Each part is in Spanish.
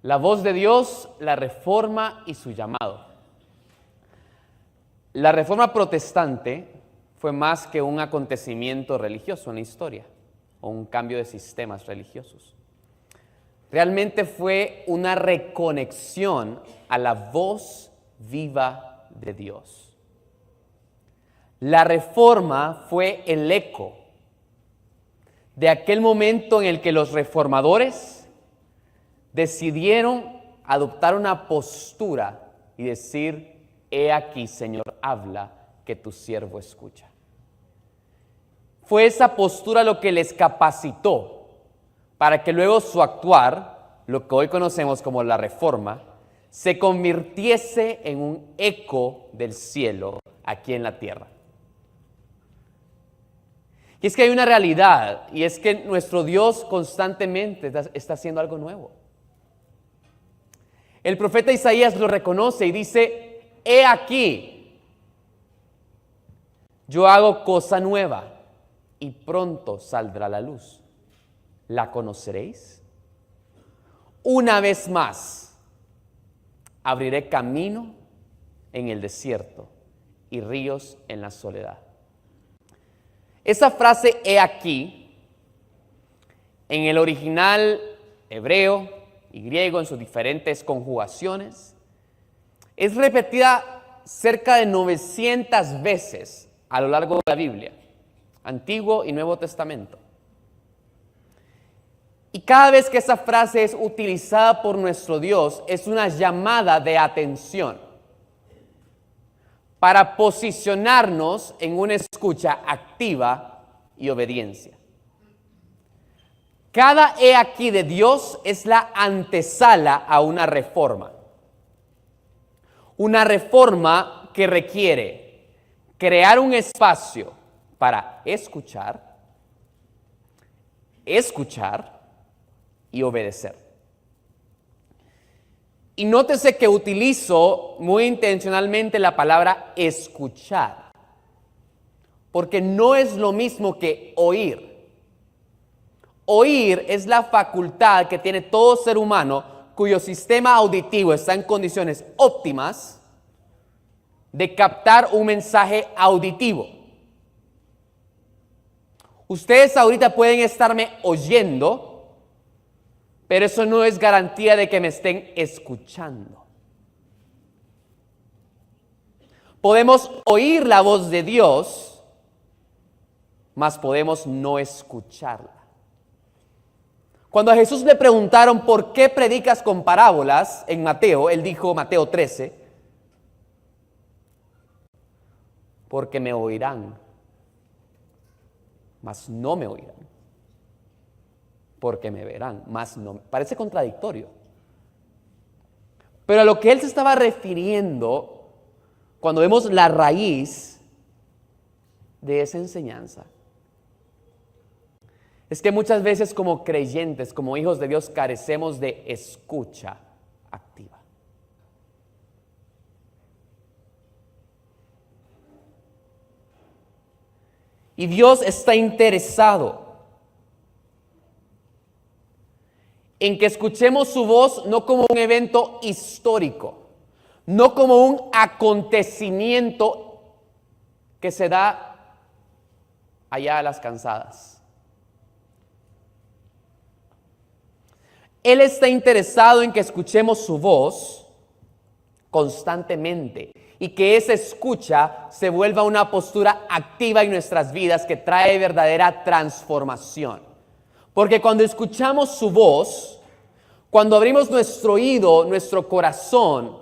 La voz de Dios, la reforma y su llamado. La reforma protestante fue más que un acontecimiento religioso en la historia o un cambio de sistemas religiosos. Realmente fue una reconexión a la voz viva de Dios. La reforma fue el eco de aquel momento en el que los reformadores decidieron adoptar una postura y decir: he aquí, Señor, habla, que tu siervo escucha. Fue esa postura lo que les capacitó para que luego su actuar, lo que hoy conocemos como la reforma, se convirtiese en un eco del cielo aquí en la tierra. Y es que hay una realidad, y es que nuestro Dios constantemente está haciendo algo nuevo. El profeta Isaías lo reconoce y dice: he aquí, yo hago cosa nueva y pronto saldrá la luz. ¿La conoceréis? Una vez más, abriré camino en el desierto y ríos en la soledad. Esa frase, he aquí, en el original hebreo y griego, en sus diferentes conjugaciones, es repetida cerca de 900 veces a lo largo de la Biblia, Antiguo y Nuevo Testamento. Y cada vez que esa frase es utilizada por nuestro Dios, es una llamada de atención para posicionarnos en una escucha activa y obediencia. Cada he aquí de Dios es la antesala a una reforma. Una reforma que requiere crear un espacio para escuchar y obedecer. Y nótese que utilizo muy intencionalmente la palabra escuchar, porque no es lo mismo que oír. Oír es la facultad que tiene todo ser humano cuyo sistema auditivo está en condiciones óptimas de captar un mensaje auditivo. Ustedes ahorita pueden estarme oyendo, pero eso no es garantía de que me estén escuchando. Podemos oír la voz de Dios, mas podemos no escucharla. Cuando a Jesús le preguntaron por qué predicas con parábolas en Mateo, él dijo, Mateo 13, porque me oirán, mas no me oirán. Porque me verán, mas no. Parece contradictorio. Pero a lo que él se estaba refiriendo, cuando vemos la raíz de esa enseñanza, es que muchas veces como creyentes, como hijos de Dios, carecemos de escucha activa. Y Dios está interesado en que escuchemos su voz no como un evento histórico, no como un acontecimiento que se da allá a las cansadas. Él está interesado en que escuchemos su voz constantemente y que esa escucha se vuelva una postura activa en nuestras vidas que trae verdadera transformación. Porque cuando escuchamos su voz, cuando abrimos nuestro oído, nuestro corazón,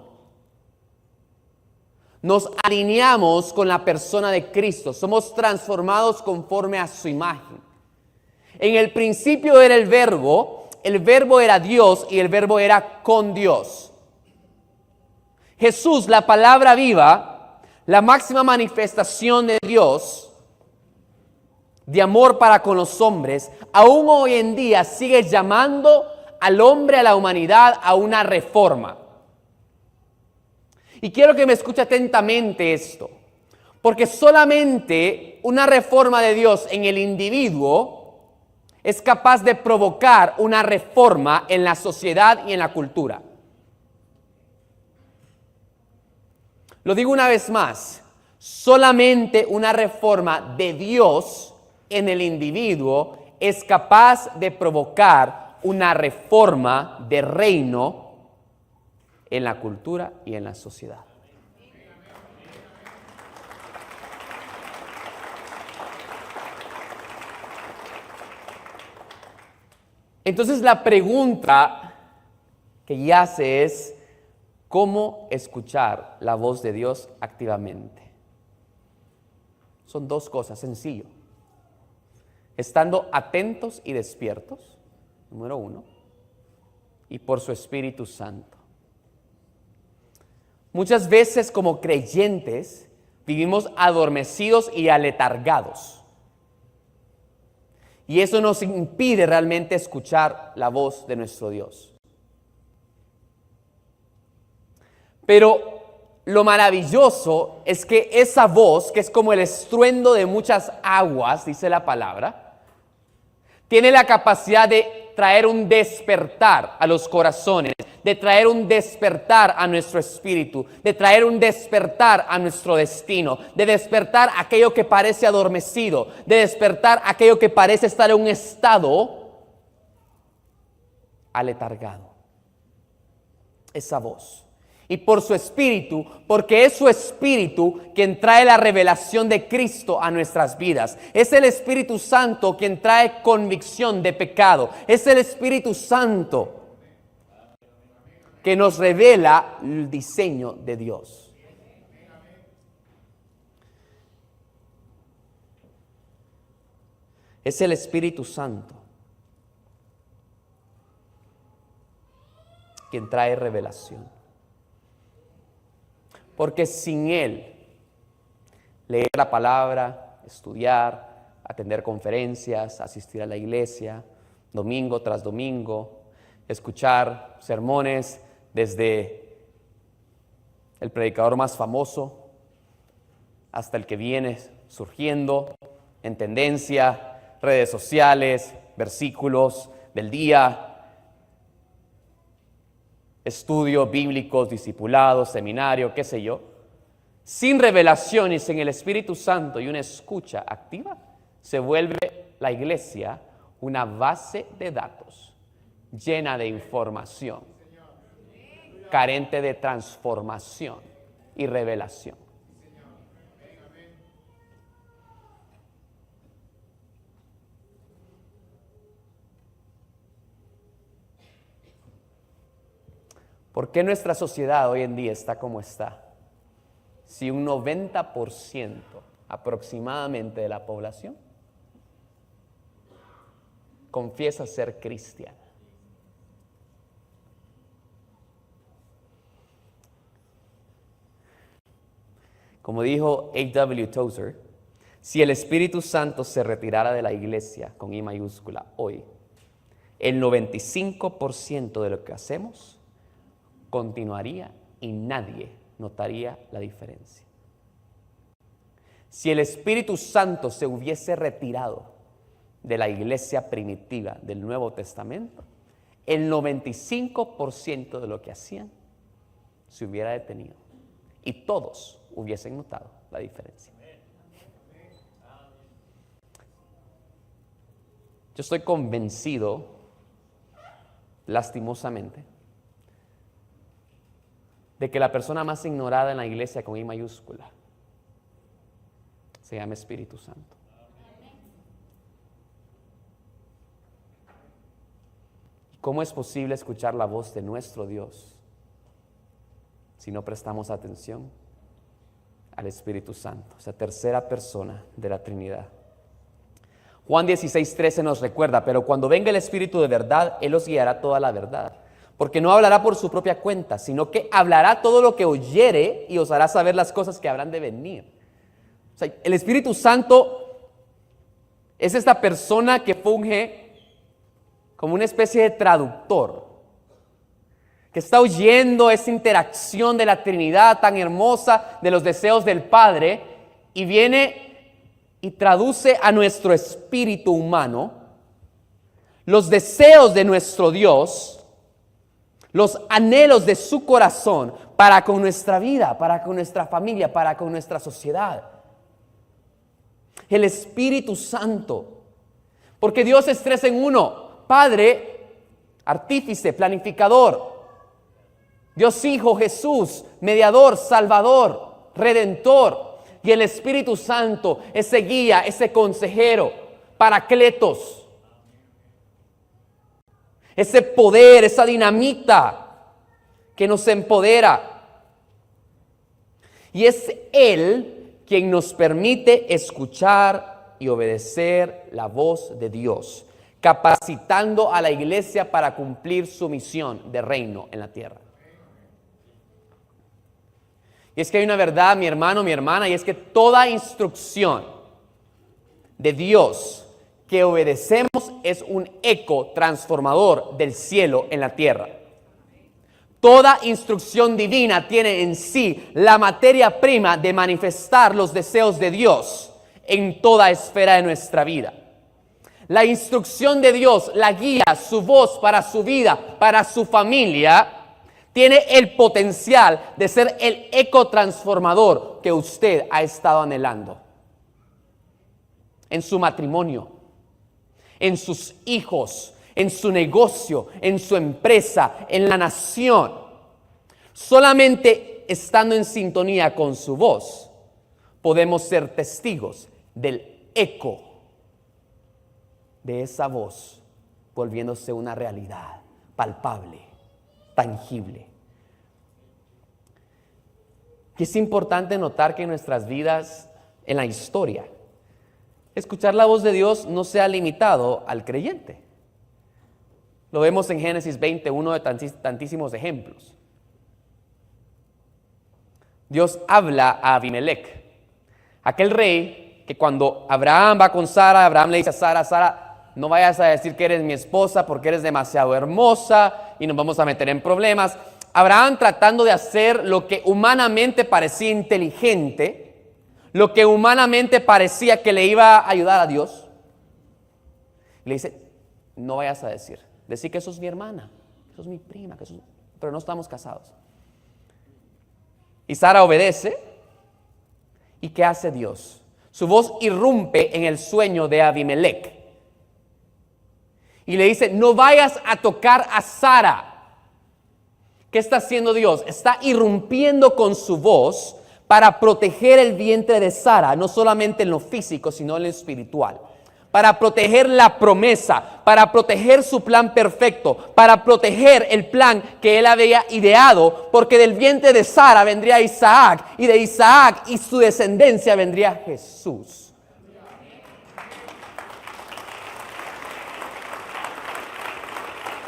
nos alineamos con la persona de Cristo, somos transformados conforme a su imagen. En el principio era el verbo era Dios y el verbo era con Dios. Jesús, la palabra viva, la máxima manifestación de Dios, de amor para con los hombres, aún hoy en día sigue llamando al hombre, a la humanidad, a una reforma. Y quiero que me escuche atentamente esto, porque solamente una reforma de Dios en el individuo es capaz de provocar una reforma en la sociedad y en la cultura. Lo digo una vez más, solamente una reforma de Dios en el individuo es capaz de provocar una reforma de reino en la cultura y en la sociedad. Entonces la pregunta que yace es, ¿cómo escuchar la voz de Dios activamente? Son dos cosas, sencillo. Estando atentos y despiertos, número uno, y por su Espíritu Santo. Muchas veces como creyentes vivimos adormecidos y aletargados. Y eso nos impide realmente escuchar la voz de nuestro Dios. Pero lo maravilloso es que esa voz, que es como el estruendo de muchas aguas, dice la palabra, tiene la capacidad de traer un despertar a los corazones, de traer un despertar a nuestro espíritu, de traer un despertar a nuestro destino, de despertar aquello que parece adormecido, de despertar aquello que parece estar en un estado aletargado. Esa voz. Y por su Espíritu, porque es su Espíritu quien trae la revelación de Cristo a nuestras vidas. Es el Espíritu Santo quien trae convicción de pecado. Es el Espíritu Santo que nos revela el diseño de Dios. Es el Espíritu Santo quien trae revelación. Porque sin Él, leer la palabra, estudiar, atender conferencias, asistir a la iglesia, domingo tras domingo, escuchar sermones desde el predicador más famoso hasta el que viene surgiendo en tendencia, redes sociales, versículos del día, estudios bíblicos, discipulados, seminario, qué sé yo, sin revelación y sin el Espíritu Santo y una escucha activa, se vuelve la iglesia una base de datos llena de información, carente de transformación y revelación. ¿Por qué nuestra sociedad hoy en día está como está? Si un 90% aproximadamente de la población confiesa ser cristiana. Como dijo A.W. Tozer, si el Espíritu Santo se retirara de la iglesia, con I mayúscula, hoy, el 95% de lo que hacemos continuaría y nadie notaría la diferencia. Si el Espíritu Santo se hubiese retirado de la iglesia primitiva del Nuevo Testamento, el 95% de lo que hacían se hubiera detenido y todos hubiesen notado la diferencia. Yo estoy convencido, lastimosamente, de que la persona más ignorada en la iglesia con I mayúscula se llama Espíritu Santo. ¿Cómo es posible escuchar la voz de nuestro Dios si no prestamos atención al Espíritu Santo, esa tercera persona de la Trinidad? Juan 16:13 nos recuerda, pero cuando venga el Espíritu de verdad, Él os guiará a toda la verdad. Porque no hablará por su propia cuenta, sino que hablará todo lo que oyere y os hará saber las cosas que habrán de venir. O sea, el Espíritu Santo es esta persona que funge como una especie de traductor, que está oyendo esa interacción de la Trinidad tan hermosa, de los deseos del Padre, y viene y traduce a nuestro espíritu humano los deseos de nuestro Dios, los anhelos de su corazón para con nuestra vida, para con nuestra familia, para con nuestra sociedad. El Espíritu Santo. Porque Dios es 3 en 1. Padre, artífice, planificador. Dios Hijo, Jesús, mediador, salvador, redentor. Y el Espíritu Santo, ese guía, ese consejero, paracletos. Ese poder, esa dinamita que nos empodera. Y es Él quien nos permite escuchar y obedecer la voz de Dios, capacitando a la iglesia para cumplir su misión de reino en la tierra. Y es que hay una verdad, mi hermano, mi hermana, y es que toda instrucción de Dios que obedecemos es un eco transformador del cielo en la tierra. Toda instrucción divina tiene en sí la materia prima de manifestar los deseos de Dios en toda esfera de nuestra vida. La instrucción de Dios, la guía, su voz para su vida, para su familia, tiene el potencial de ser el eco transformador que usted ha estado anhelando. En su matrimonio, en sus hijos, en su negocio, en su empresa, en la nación. Solamente estando en sintonía con su voz, podemos ser testigos del eco de esa voz, volviéndose una realidad palpable, tangible. Y es importante notar que en nuestras vidas, en la historia, escuchar la voz de Dios no se ha limitado al creyente. Lo vemos en Génesis 20, uno de tantísimos ejemplos. Dios habla a Abimelech, aquel rey que cuando Abraham va con Sara, Abraham le dice a Sara, Sara, no vayas a decir que eres mi esposa porque eres demasiado hermosa y nos vamos a meter en problemas. Abraham, tratando de hacer lo que humanamente parecía inteligente, lo que humanamente parecía que le iba a ayudar a Dios, le dice, no vayas a decir que eso es mi hermana, eso es mi prima, pero no estamos casados. Y Sara obedece. ¿Y qué hace Dios? Su voz irrumpe en el sueño de Abimelech y le dice, no vayas a tocar a Sara. ¿Qué está haciendo Dios? Está irrumpiendo con su voz para proteger el vientre de Sara, no solamente en lo físico, sino en lo espiritual. Para proteger la promesa, para proteger su plan perfecto, para proteger el plan que él había ideado, porque del vientre de Sara vendría Isaac, y de Isaac y su descendencia vendría Jesús.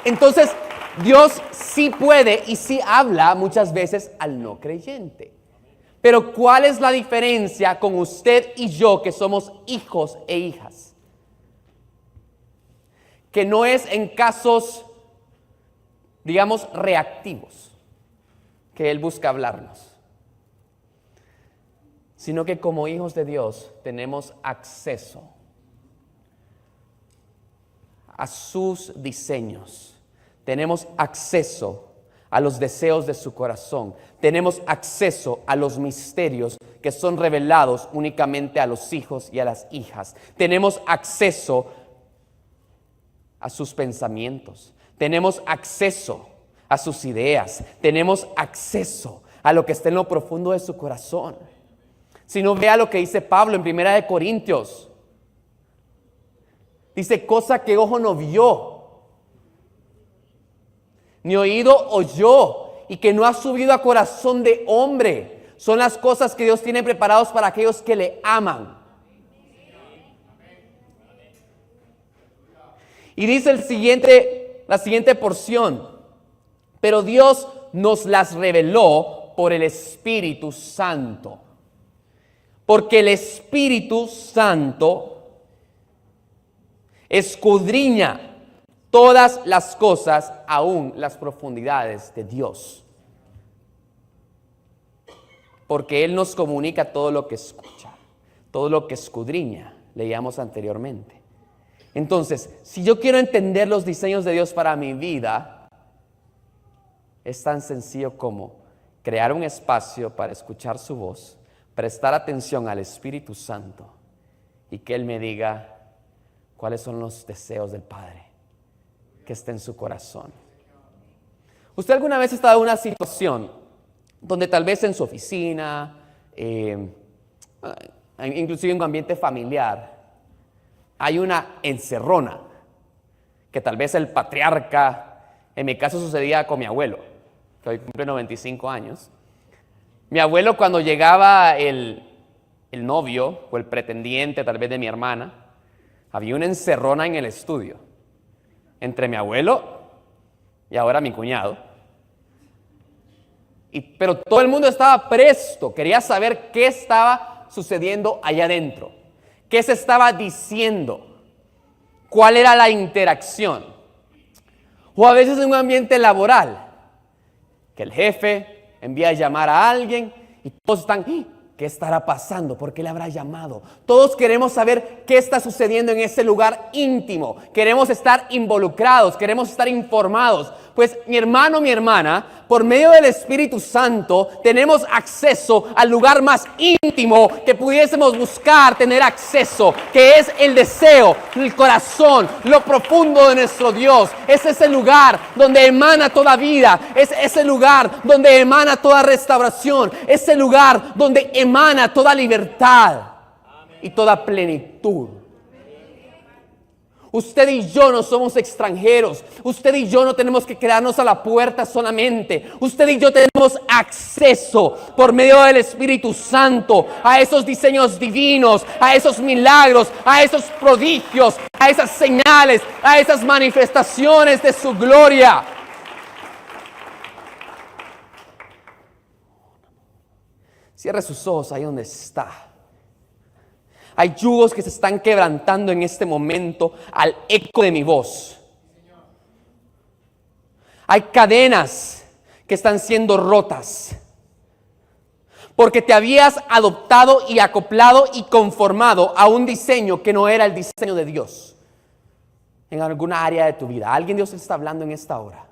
Entonces, Dios sí puede y sí habla muchas veces al no creyente. Pero ¿cuál es la diferencia con usted y yo que somos hijos e hijas? Que no es en casos, digamos, reactivos que Él busca hablarnos, sino que como hijos de Dios tenemos acceso a sus diseños, tenemos acceso a los deseos de su corazón. Tenemos acceso a los misterios que son revelados únicamente a los hijos y a las hijas. Tenemos acceso a sus pensamientos. Tenemos acceso a sus ideas. Tenemos acceso a lo que está en lo profundo de su corazón. Si no, vea lo que dice Pablo en 1 Corintios. Dice, cosa que ojo no vio, ni oído oyó, y que no ha subido a corazón de hombre, son las cosas que Dios tiene preparados para aquellos que le aman. Y dice la siguiente porción, pero Dios nos las reveló por el Espíritu Santo, porque el Espíritu Santo escudriña todas las cosas, aún las profundidades de Dios. Porque Él nos comunica todo lo que escucha, todo lo que escudriña, leíamos anteriormente. Entonces, si yo quiero entender los diseños de Dios para mi vida, es tan sencillo como crear un espacio para escuchar su voz, prestar atención al Espíritu Santo y que Él me diga cuáles son los deseos del Padre que está en su corazón. ¿Usted alguna vez ha estado en una situación donde tal vez en su oficina, inclusive en un ambiente familiar, hay una encerrona que tal vez el patriarca, en mi caso sucedía con mi abuelo, que hoy cumple 95 años. Mi abuelo, cuando llegaba el novio o el pretendiente tal vez de mi hermana, había una encerrona en el estudio entre mi abuelo y ahora mi cuñado. Pero todo el mundo estaba presto, quería saber qué estaba sucediendo allá adentro, qué se estaba diciendo, cuál era la interacción. O a veces en un ambiente laboral, que el jefe envía a llamar a alguien y todos están, ¿qué estará pasando? ¿Por qué le habrá llamado? Todos queremos saber qué está sucediendo en ese lugar íntimo. Queremos estar involucrados, queremos estar informados. Pues mi hermano, mi hermana, por medio del Espíritu Santo tenemos acceso al lugar más íntimo que pudiésemos buscar tener acceso, que es el deseo, el corazón, lo profundo de nuestro Dios. Es ese lugar donde emana toda vida, es ese lugar donde emana toda restauración, ese lugar donde emana toda libertad y toda plenitud. Usted y yo no somos extranjeros. Usted y yo no tenemos que quedarnos a la puerta solamente. Usted y yo tenemos acceso por medio del Espíritu Santo a esos diseños divinos, a esos milagros, a esos prodigios, a esas señales, a esas manifestaciones de su gloria. Cierre sus ojos ahí donde está. Hay yugos que se están quebrantando en este momento al eco de mi voz. Hay cadenas que están siendo rotas. Porque te habías adoptado y acoplado y conformado a un diseño que no era el diseño de Dios. En alguna área de tu vida. Alguien Dios está hablando en esta hora.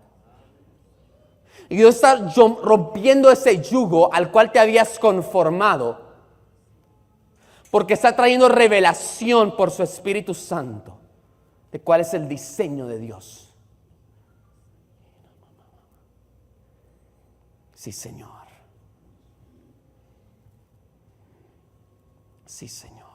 Y Dios está rompiendo ese yugo al cual te habías conformado. Porque está trayendo revelación por su Espíritu Santo de cuál es el diseño de Dios. Sí, Señor. Sí, Señor.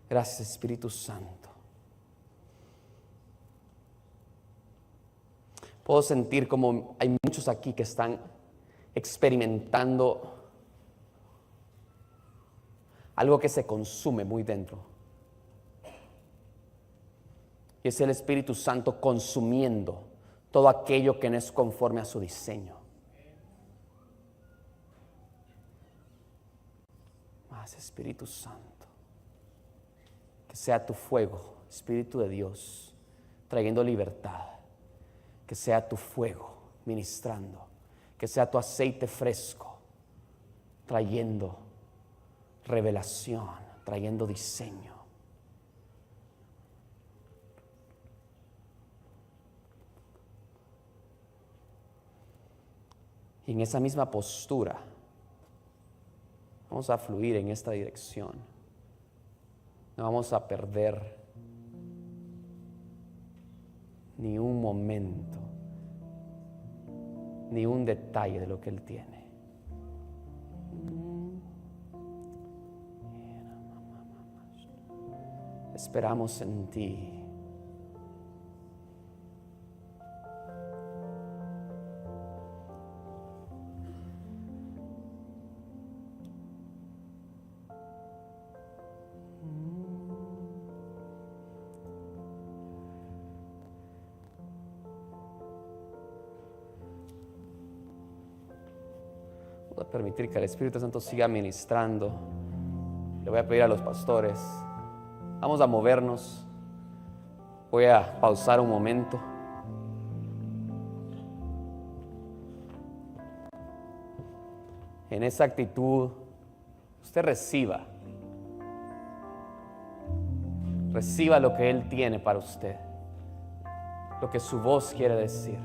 Gracias, Espíritu Santo. Puedo sentir como hay muchos aquí que están experimentando algo que se consume muy dentro. Y es el Espíritu Santo consumiendo todo aquello que no es conforme a su diseño. Más Espíritu Santo. Que sea tu fuego, Espíritu de Dios, trayendo libertad. Que sea tu fuego ministrando, que sea tu aceite fresco, trayendo revelación, trayendo diseño. Y en esa misma postura, vamos a fluir en esta dirección. No vamos a perder ni un momento, ni un detalle de lo que Él tiene. Esperamos en ti. Voy a permitir que el Espíritu Santo siga ministrando. Le voy a pedir a los pastores, vamos a movernos. Voy a pausar un momento. en esa actitud, usted reciba lo que Él tiene para usted, lo que su voz quiere decir.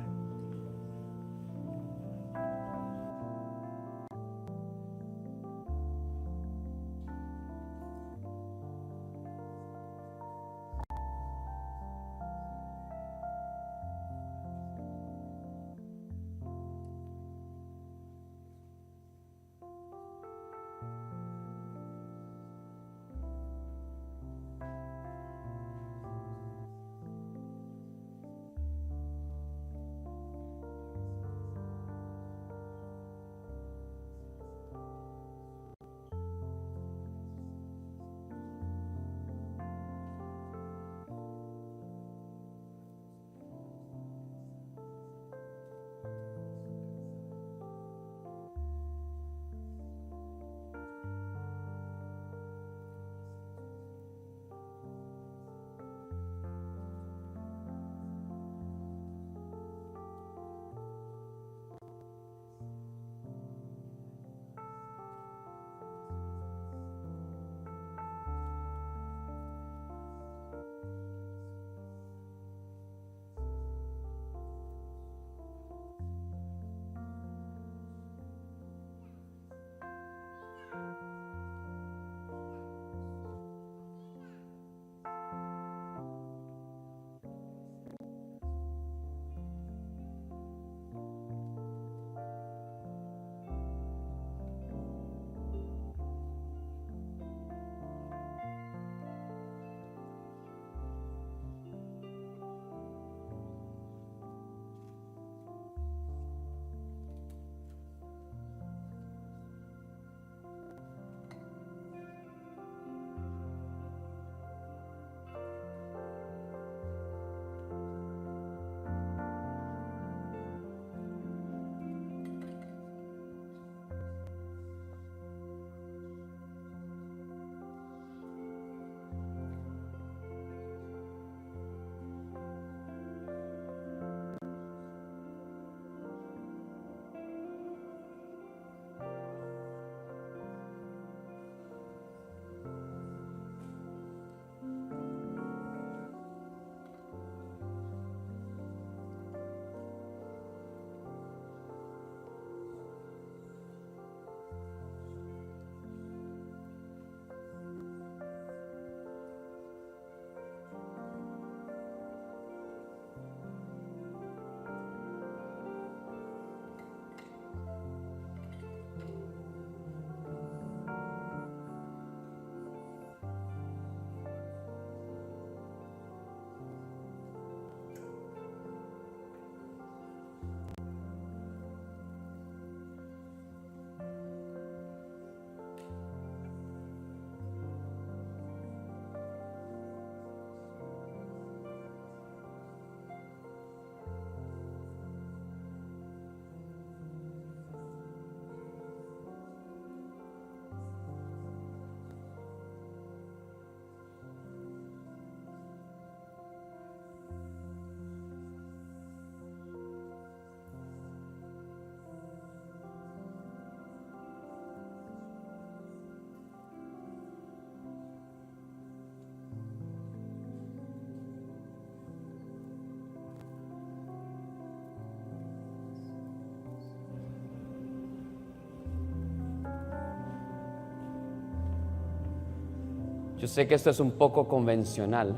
Yo sé que esto es un poco convencional,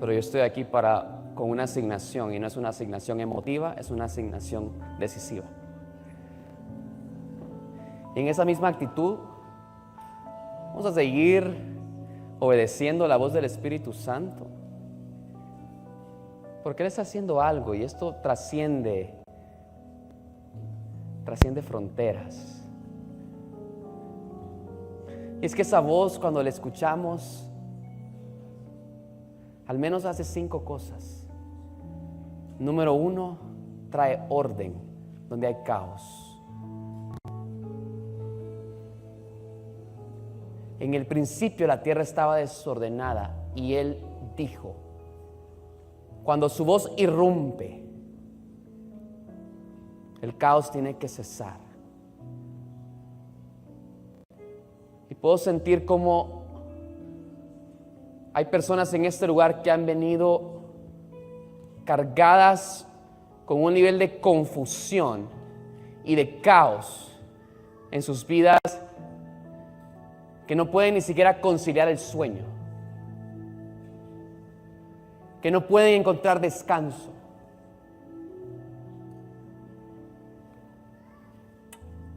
pero yo estoy aquí con una asignación, y no es una asignación emotiva, es una asignación decisiva. Y en esa misma actitud vamos a seguir obedeciendo la voz del Espíritu Santo, porque Él está haciendo algo y esto trasciende fronteras. Y es que esa voz, cuando la escuchamos, al menos hace 5 cosas. Número 1, trae orden donde hay caos. En el principio la tierra estaba desordenada y Él dijo. Cuando su voz irrumpe, El caos tiene que cesar. Y puedo sentir como hay personas en este lugar que han venido cargadas con un nivel de confusión y de caos en sus vidas que no pueden ni siquiera conciliar el sueño, que no pueden encontrar descanso.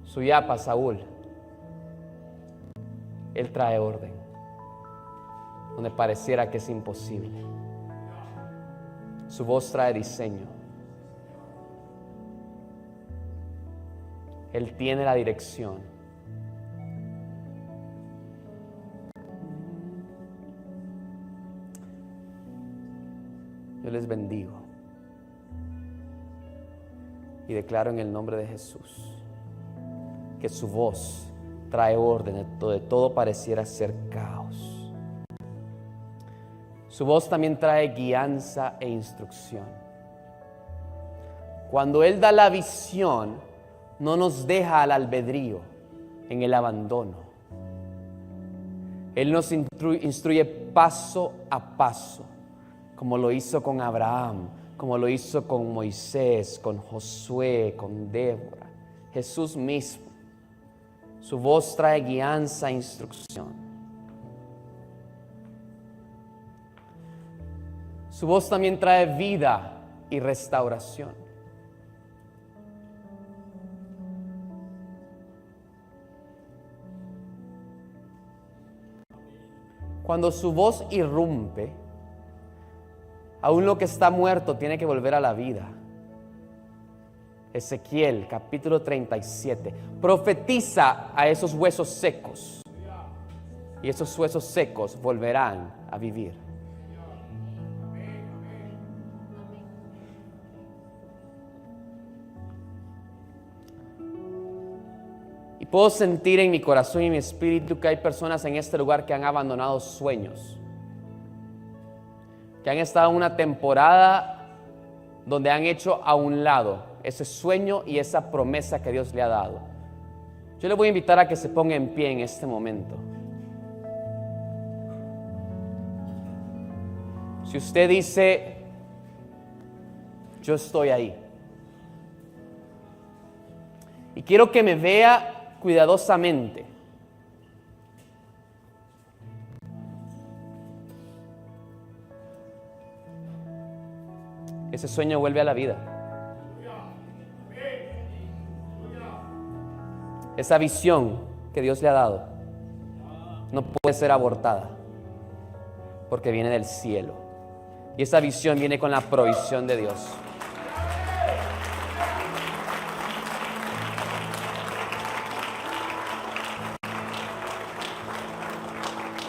Su yapa, Saúl, él trae orden donde pareciera que es imposible. Su voz trae diseño. Él tiene la dirección. Yo les bendigo y declaro en el nombre de Jesús que su voz trae orden donde todo pareciera ser caos. Su voz también trae guianza e instrucción. Cuando Él da la visión, no nos deja al albedrío, en el abandono. Él nos instruye paso a paso, como lo hizo con Abraham, como lo hizo con Moisés, con Josué, con Débora, Jesús mismo. Su voz trae guianza e instrucción. Su voz también trae vida y restauración. Cuando su voz irrumpe, aún lo que está muerto tiene que volver a la vida. Ezequiel, capítulo 37, profetiza a esos huesos secos, y esos huesos secos volverán a vivir. Y puedo sentir en mi corazón y en mi espíritu que hay personas en este lugar que han abandonado sueños, que han estado en una temporada donde han hecho a un lado ese sueño y esa promesa que Dios le ha dado. Yo le voy a invitar a que se ponga en pie en este momento. Si usted dice, yo estoy ahí, y quiero que me vea cuidadosamente. Ese sueño vuelve a la vida. Esa visión que Dios le ha dado no puede ser abortada porque viene del cielo. Y esa visión viene con la provisión de Dios.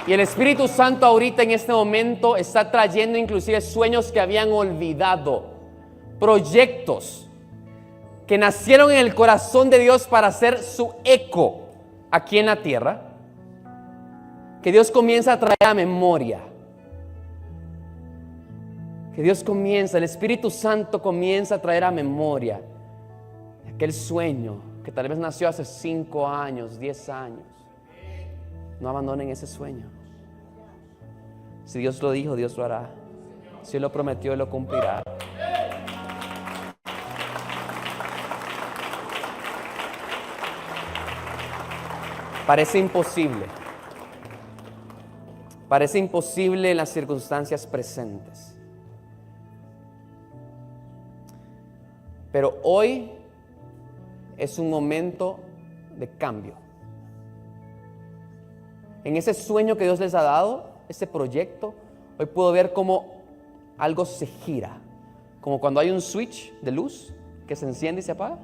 Y el Espíritu Santo ahorita en este momento está trayendo inclusive sueños que habían olvidado, proyectos que nacieron en el corazón de Dios para hacer su eco aquí en la tierra, que Dios comienza a traer a memoria, que Dios comienza, el Espíritu Santo comienza a traer a memoria aquel sueño que tal vez nació hace 5 años, 10 años. No abandonen ese sueño. Si Dios lo dijo, Dios lo hará. Si Él lo prometió, Él lo cumplirá. Parece imposible. Parece imposible en las circunstancias presentes. Pero hoy es un momento de cambio. En ese sueño que Dios les ha dado, ese proyecto, hoy puedo ver cómo algo se gira. Como cuando hay un switch de luz que se enciende y se apaga.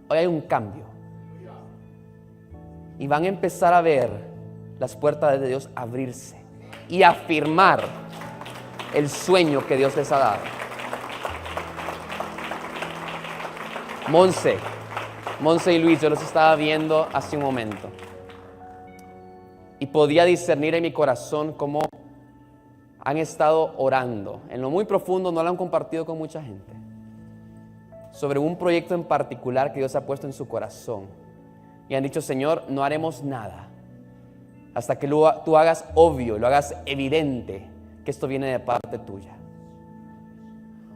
Hoy hay un cambio. Y van a empezar a ver las puertas de Dios abrirse y afirmar el sueño que Dios les ha dado. Monse y Luis, yo los estaba viendo hace un momento. Y podía discernir en mi corazón cómo han estado orando. En lo muy profundo no lo han compartido con mucha gente. sobre un proyecto en particular que Dios ha puesto en su corazón. Y han dicho, Señor, no haremos nada hasta que tú hagas obvio, lo hagas evidente que esto viene de parte tuya.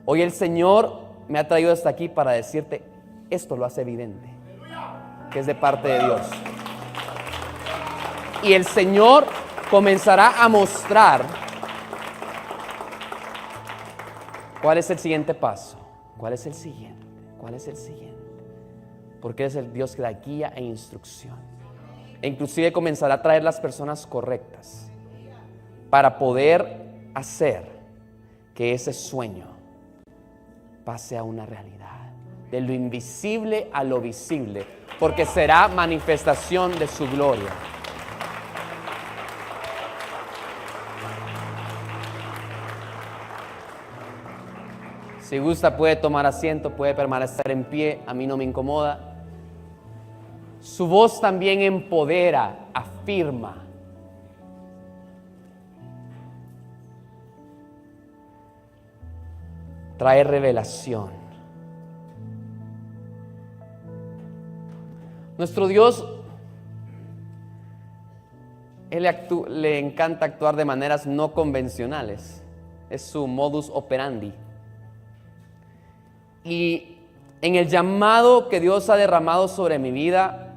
Hoy el Señor me ha traído hasta aquí para decirte, esto lo hace evidente, que es de parte de Dios. Y el Señor comenzará a mostrar cuál es el siguiente paso, cuál es el siguiente, cuál es el siguiente. Porque es el Dios que da guía e instrucción. E inclusive comenzará a traer las personas correctas para poder hacer que ese sueño pase a una realidad. De lo invisible a lo visible. Porque será manifestación de su gloria. Si gusta puede tomar asiento, puede permanecer en pie, a mí no me incomoda. Su voz también empodera, afirma. Trae revelación. Nuestro Dios, Él le encanta actuar de maneras no convencionales. Es su modus operandi. Y en el llamado que Dios ha derramado sobre mi vida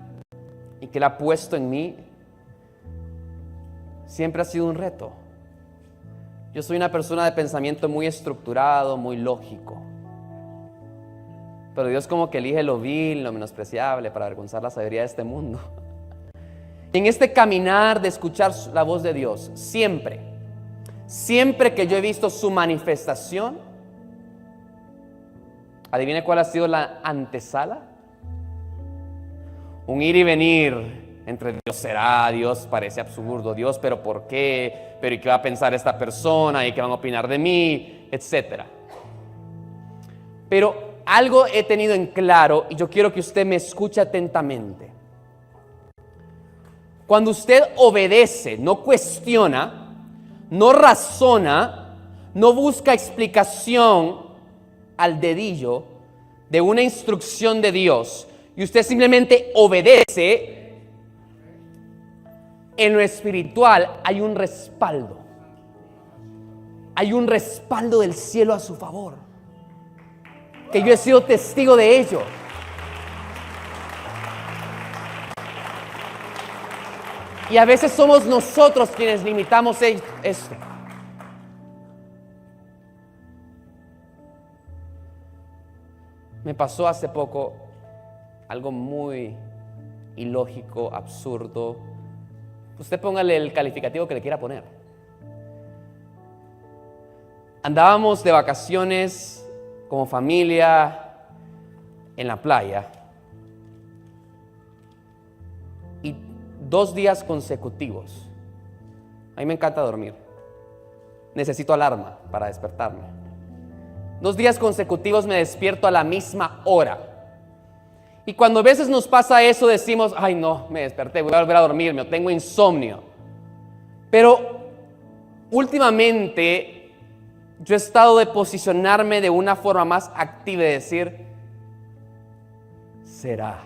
y que Él ha puesto en mí, siempre ha sido un reto. Yo soy una persona de pensamiento muy estructurado, muy lógico. Pero Dios como que elige lo vil, lo menospreciable para avergonzar la sabiduría de este mundo. En este caminar de escuchar la voz de Dios, siempre que yo he visto su manifestación, ¿adivine cuál ha sido la antesala? Un ir y venir entre Dios será, Dios parece absurdo, Dios, pero ¿por qué? Pero ¿y qué va a pensar esta persona? ¿Y qué van a opinar de mí? Etcétera. Pero algo he tenido en claro y yo quiero que usted me escuche atentamente. Cuando usted obedece, no cuestiona, no razona, no busca explicación al dedillo de una instrucción de Dios y usted simplemente obedece, en lo espiritual hay un respaldo. Hay un respaldo del cielo a su favor. Que yo he sido testigo de ello. Y a veces somos nosotros quienes limitamos esto. Me pasó hace poco algo muy ilógico, absurdo. Usted póngale el calificativo que le quiera poner. Andábamos de vacaciones como familia en la playa y 2 días consecutivos. A mí me encanta dormir. Necesito alarma para despertarme. 2 días consecutivos me despierto a la misma hora. Y cuando a veces nos pasa eso decimos, ay no, me desperté, voy a volver a dormirme, o tengo insomnio. Pero últimamente yo he estado de posicionarme de una forma más activa de decir, será.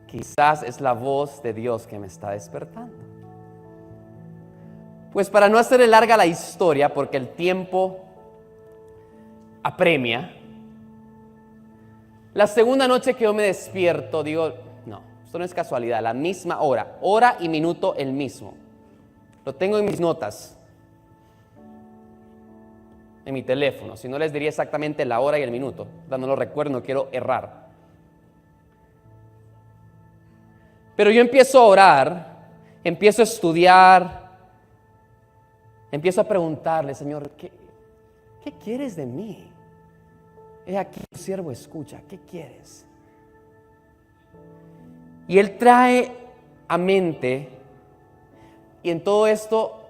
Quizás es la voz de Dios que me está despertando. Pues para no hacerle larga la historia, porque el tiempo apremia, la segunda noche que yo me despierto, digo, no, esto no es casualidad, la misma hora y minuto el mismo. Lo tengo en mis notas, en mi teléfono, si no les diría exactamente la hora y el minuto, no lo recuerdo, no quiero errar. Pero yo empiezo a orar, empiezo a estudiar, empiezo a preguntarle, Señor, ¿qué quieres de mí? He aquí tu siervo escucha, ¿qué quieres? Y Él trae a mente, y en todo esto,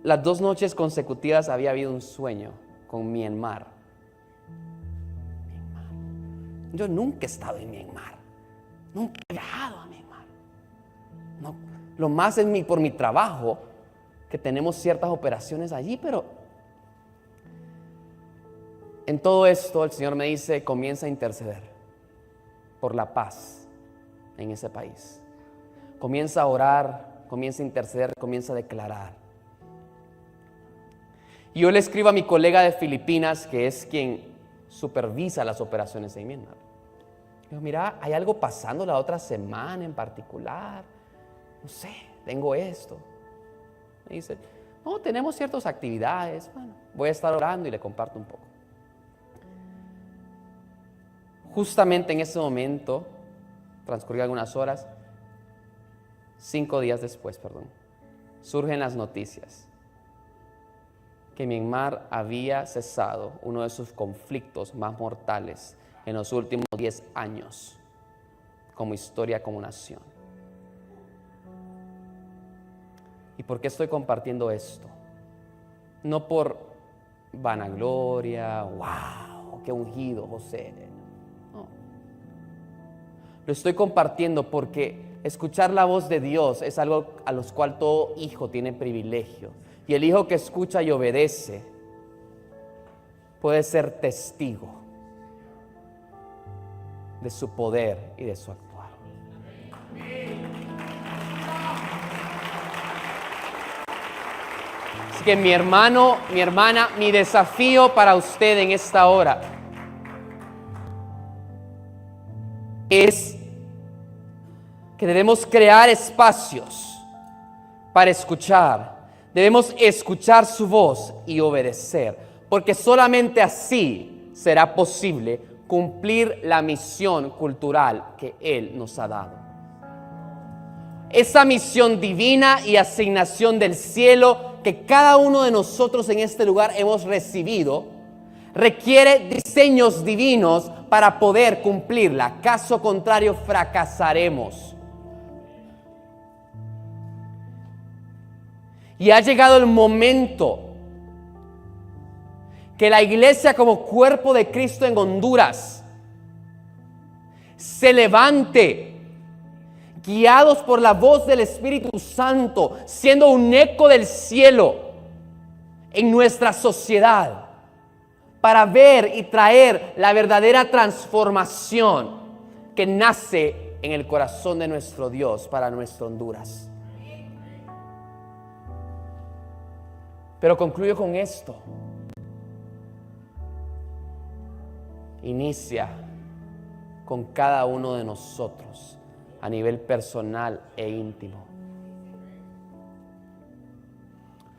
las 2 noches consecutivas había habido un sueño con Myanmar. Yo nunca he estado en Myanmar, nunca he viajado a Myanmar. No, lo más es por mi trabajo, que tenemos ciertas operaciones allí, pero En todo esto el Señor me dice, comienza a interceder por la paz en ese país. Comienza a orar, comienza a interceder, comienza a declarar. Y yo le escribo a mi colega de Filipinas, que es quien supervisa las operaciones en Myanmar. Digo, mira, hay algo pasando la otra semana en particular. No sé, tengo esto. Me dice, no, tenemos ciertas actividades. Bueno, voy a estar orando y le comparto un poco. Justamente en ese momento, transcurrió algunas horas, 5 días después, surgen las noticias que Myanmar había cesado uno de sus conflictos más mortales en los últimos 10 años como historia, como nación. ¿Y por qué estoy compartiendo esto? No por vanagloria, wow, qué ungido José. No. Lo estoy compartiendo porque escuchar la voz de Dios es algo a lo cual todo hijo tiene privilegio. Y el hijo que escucha y obedece puede ser testigo de su poder y de su actuar. Así que mi hermano, mi hermana, mi desafío para usted en esta hora es que debemos crear espacios para escuchar. Debemos escuchar su voz y obedecer, porque solamente así será posible cumplir la misión cultural que Él nos ha dado. Esa misión divina y asignación del cielo que cada uno de nosotros en este lugar hemos recibido requiere diseños divinos para poder cumplirla. Caso contrario, fracasaremos. Y ha llegado el momento que la iglesia como cuerpo de Cristo en Honduras se levante, guiados por la voz del Espíritu Santo, siendo un eco del cielo en nuestra sociedad, para ver y traer la verdadera transformación que nace en el corazón de nuestro Dios para nuestra Honduras. Pero concluyo con esto. Inicia con cada uno de nosotros a nivel personal e íntimo.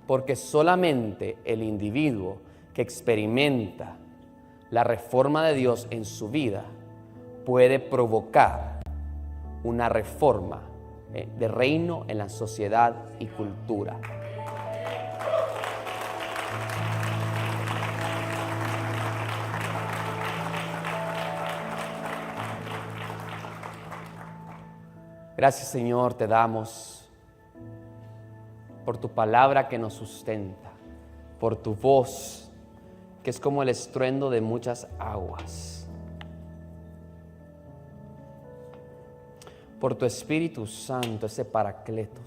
Porque solamente el individuo que experimenta la reforma de Dios en su vida puede provocar una reforma de reino en la sociedad y cultura. Gracias, Señor, te damos por tu palabra que nos sustenta, por tu voz que es como el estruendo de muchas aguas, por tu Espíritu Santo, ese Paracletos,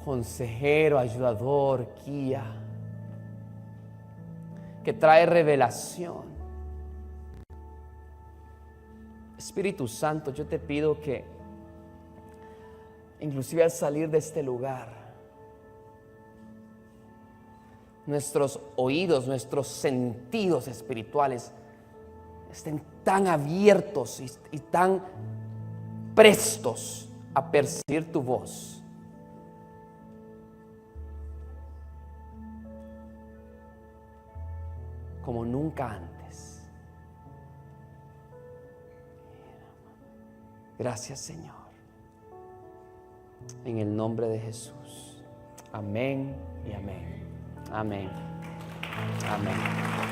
consejero, ayudador, guía, que trae revelación. Espíritu Santo, yo te pido que inclusive al salir de este lugar, nuestros oídos, nuestros sentidos espirituales estén tan abiertos y tan prestos a percibir tu voz. Como nunca antes. Gracias, Señor. En el nombre de Jesús. Amén y amén. Amén. Amén.